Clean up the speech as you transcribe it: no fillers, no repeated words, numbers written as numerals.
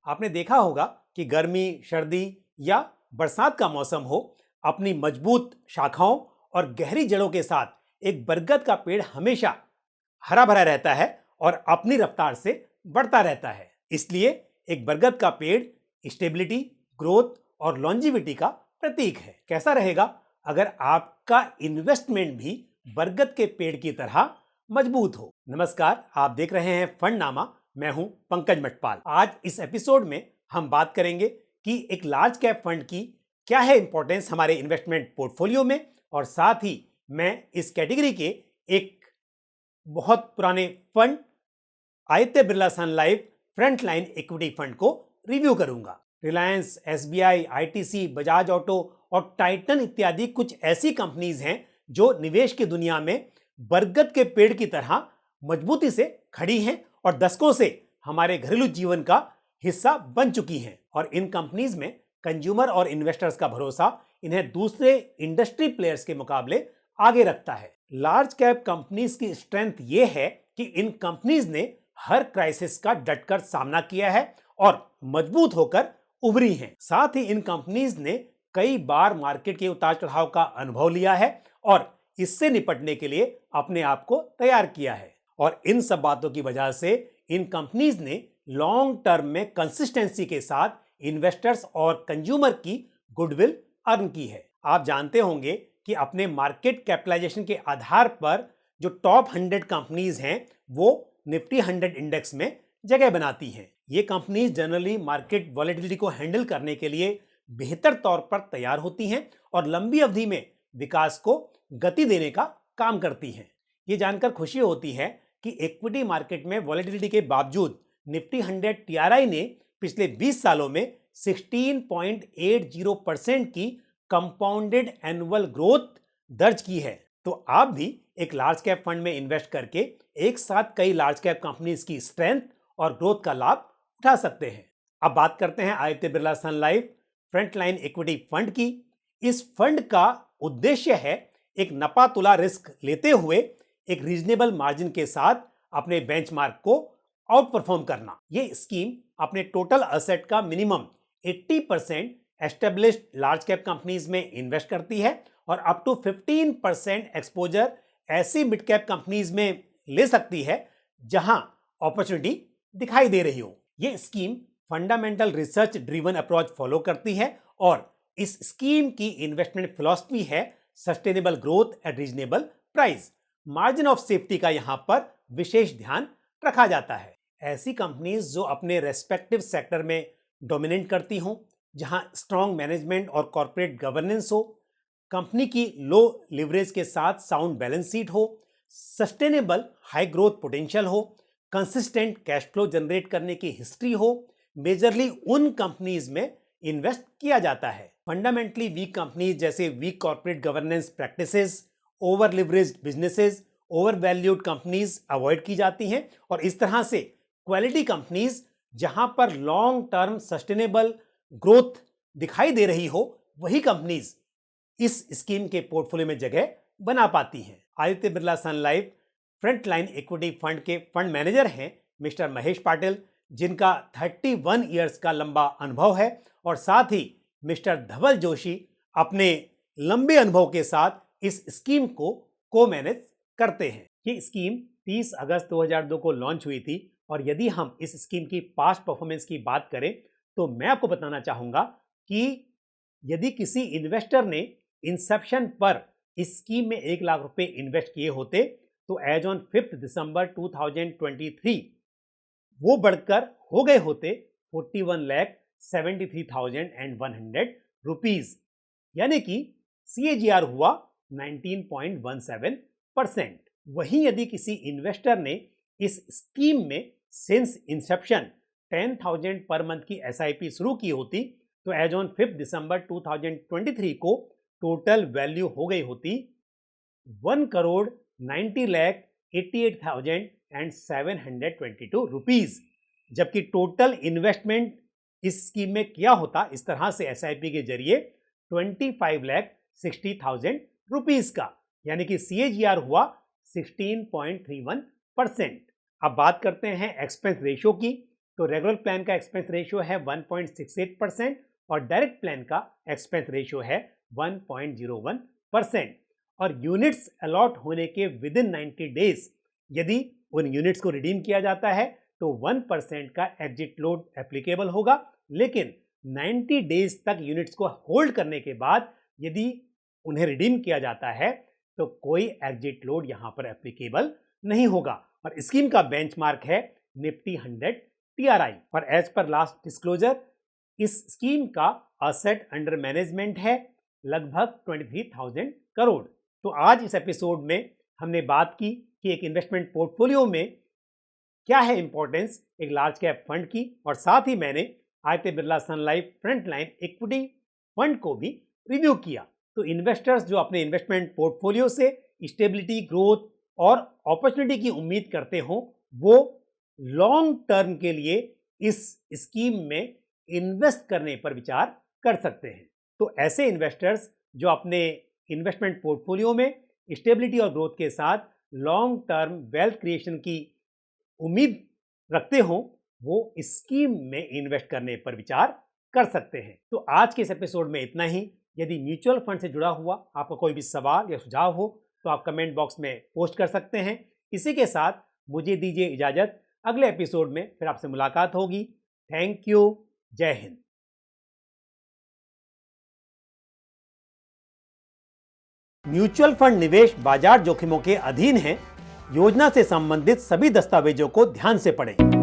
आपने देखा होगा कि गर्मी, सर्दी या बरसात का मौसम हो, अपनी मजबूत शाखाओं और गहरी जड़ों के साथ एक बरगद का पेड़ हमेशा हरा भरा रहता है और अपनी रफ्तार से बढ़ता रहता है। इसलिए एक बरगद का पेड़ स्टेबिलिटी, ग्रोथ और लॉन्जिविटी का प्रतीक है। कैसा रहेगा अगर आपका इन्वेस्टमेंट भी बरगद के पेड़ की तरह मजबूत हो। नमस्कार, आप देख रहे हैं फंडनामा। मैं हूं पंकज मटपाल। आज इस एपिसोड में हम बात करेंगे कि एक लार्ज कैप फंड की क्या है इंपॉर्टेंस हमारे इन्वेस्टमेंट पोर्टफोलियो में, और साथ ही मैं इस कैटेगरी के एक बहुत पुराने फंड आदित्य बिरला सन लाइफ फ्रंटलाइन इक्विटी फंड को रिव्यू करूंगा। Reliance, SBI, ITC, Bajaj auto और टाइटन इत्यादि कुछ ऐसी कंपनीज हैं जो निवेश की दुनिया में बरगद के पेड़ की तरह मजबूती से खड़ी हैं और दशकों से हमारे घरेलू जीवन का हिस्सा बन चुकी हैं। और इन कंपनीज में कंज्यूमर और इन्वेस्टर्स का भरोसा इन्हें दूसरे इंडस्ट्री प्लेयर्स के मुकाबले आगे रखता है। लार्ज कैप कंपनीज की स्ट्रेंथ यह है कि इन कंपनीज ने हर क्राइसिस का डटकर सामना किया है और मजबूत होकर उभरी हैं। साथ ही इन कंपनीज ने कई बार मार्केट के उतार चढ़ाव का अनुभव लिया है और इससे निपटने के लिए अपने आप को तैयार किया है। और इन सब बातों की वजह से इन कंपनीज ने लॉन्ग टर्म में कंसिस्टेंसी के साथ इन्वेस्टर्स और कंज्यूमर की गुडविल अर्न की है। आप जानते होंगे कि अपने मार्केट कैपिटलाइजेशन के आधार पर जो टॉप 100 कंपनीज हैं वो निफ्टी 100 इंडेक्स में जगह बनाती हैं। ये कंपनीज जनरली मार्केट वॉलेटिलिटी को हैंडल करने के लिए बेहतर तौर पर तैयार होती हैं और लंबी अवधि में विकास को गति देने का काम करती हैं। ये जानकर खुशी होती है कि इक्विटी मार्केट में वॉलेटिलिटी के बावजूद निफ्टी 100 टीआरआई ने पिछले 20 सालों में 16.80% की कंपाउंडेड एनुअल ग्रोथ दर्ज की है। तो आप भी एक लार्ज कैप फंड में इन्वेस्ट करके एक साथ कई लार्ज कैप कंपनीज की स्ट्रेंथ और ग्रोथ का लाभ उठा सकते हैं। अब बात करते हैं आदित्य बिरला सन लाइफ फ्रंटलाइन इक्विटी फंड की। इस फंड का उद्देश्य है एक नपा तुला रिस्क लेते हुए एक रीजनेबल मार्जिन के साथ अपने बेंचमार्क को आउट परफॉर्म करना। यह स्कीम अपने टोटल असेट का minimum 80% established large cap companies में इन्वेस्ट करती है और अप टू 15% एक्सपोजर ऐसी मिड कैप कंपनीज में ले सकती है जहां अपॉर्चुनिटी दिखाई दे रही हो। यह scheme fundamental research driven approach follow करती है और इस स्कीम की इन्वेस्टमेंट फिलॉसफी है sustainable growth at reasonable price. Margin of safety का यहां पर विशेष ध्यान रखा जाता है। ऐसी कंपनीज जो अपने रेस्पेक्टिव सेक्टर में डोमिनेट करती हों, जहां स्ट्रॉन्ग मैनेजमेंट और कॉर्पोरेट गवर्नेंस हो, कंपनी की लो लिवरेज के साथ साउंड बैलेंस शीट हो, सस्टेनेबल हाई ग्रोथ पोटेंशियल हो, कंसिस्टेंट कैश फ्लो जनरेट करने की हिस्ट्री हो, मेजरली उन कंपनीज में इन्वेस्ट किया जाता है। फंडामेंटली वीक कंपनीज जैसे weak corporate governance practices, over leveraged businesses, over valued companies avoid की जाती हैं और इस तरह से क्वालिटी कंपनीज जहां पर लॉन्ग टर्म सस्टेनेबल ग्रोथ दिखाई दे रही हो, वही कंपनीज इस स्कीम के पोर्टफोलियो में जगह बना पाती हैं। आदित्य बिरला सन लाइफ फ्रंटलाइन इक्विटी फंड के फंड मैनेजर हैं मिस्टर महेश पाटिल, जिनका 31 इयर्स का लंबा अनुभव है, और साथ ही मिस्टर धवल जोशी अपने लंबे अनुभव के साथ इस स्कीम को मैनेज करते हैं। ये स्कीम 30 अगस्त 2002 को लॉन्च हुई थी और यदि हम इस स्कीम की पास्ट परफॉर्मेंस की बात करें तो मैं आपको बताना चाहूंगा कि यदि किसी इन्वेस्टर ने इंसेप्शन पर इस स्कीम में 1 लाख रुपए इन्वेस्ट किए होते तो एज ऑन 5 दिसंबर 2023 वो बढ़कर हो गए होते 41,73,100 रुपीज, यानी कि CAGR हुआ 19.17%। वहीं यदि किसी इन्वेस्टर ने इस स्कीम में सिंस इंसेप्शन 10,000 पर मंथ की SIP शुरू की होती तो एज ऑन 5 दिसंबर 2023 को टोटल वैल्यू हो गई होती 1,90,88,722 रुपीज, जबकि टोटल इन्वेस्टमेंट इस स्कीम में किया होता इस तरह से SIP के जरिए 25,60,000 रुपीज का, यानी कि CAGR हुआ 16.31%। अब बात करते हैं एक्सपेंस रेशियो की, तो रेगुलर प्लान का एक्सपेंस रेशियो है 1.68% और डायरेक्ट प्लान का एक्सपेंस रेशियो है 1.01%। और यूनिट्स अलॉट होने के विद इन 90 डेज यदि उन यूनिट्स को रिडीम किया जाता है तो 1% का एग्जिट लोड एप्लीकेबल होगा, लेकिन 90 डेज तक यूनिट्स को होल्ड करने के बाद यदि उन्हें रिडीम किया जाता है तो कोई एग्जिट लोड यहां पर एप्लीकेबल नहीं होगा। और स्कीम का बेंचमार्क है निफ्टी 100 TRI। और एज पर लास्ट डिस्क्लोजर इस स्कीम का असेट अंडर मैनेजमेंट है लगभग 23,000 करोड़। तो आज इस एपिसोड में हमने बात की कि एक इन्वेस्टमेंट पोर्टफोलियो में क्या है इंपॉर्टेंस एक लार्ज कैप फंड की, और साथ ही मैंने आदित्य बिरला सन लाइफ फ्रंटलाइन इक्विटी फंड को भी रिव्यू किया। तो इन्वेस्टर्स जो अपने इन्वेस्टमेंट पोर्टफोलियो से स्टेबिलिटी, ग्रोथ और अपॉर्चुनिटी की उम्मीद करते हो वो लॉन्ग टर्म के लिए इस स्कीम में इन्वेस्ट करने पर विचार कर सकते हैं। तो ऐसे इन्वेस्टर्स जो अपने इन्वेस्टमेंट पोर्टफोलियो में स्टेबिलिटी और ग्रोथ के साथ लॉन्ग टर्म वेल्थ क्रिएशन की उम्मीद रखते हो वो स्कीम में इन्वेस्ट करने पर विचार कर सकते हैं। तो आज के इस एपिसोड में इतना ही। यदि म्यूचुअल फंड से जुड़ा हुआ आपका कोई भी सवाल या सुझाव हो तो आप कमेंट बॉक्स में पोस्ट कर सकते हैं। इसी के साथ मुझे दीजिए इजाजत, अगले एपिसोड में फिर आपसे मुलाकात होगी। थैंक यू, जय हिंद। म्यूचुअल फंड निवेश बाजार जोखिमों के अधीन है। योजना से संबंधित सभी दस्तावेजों को ध्यान से पढ़ें।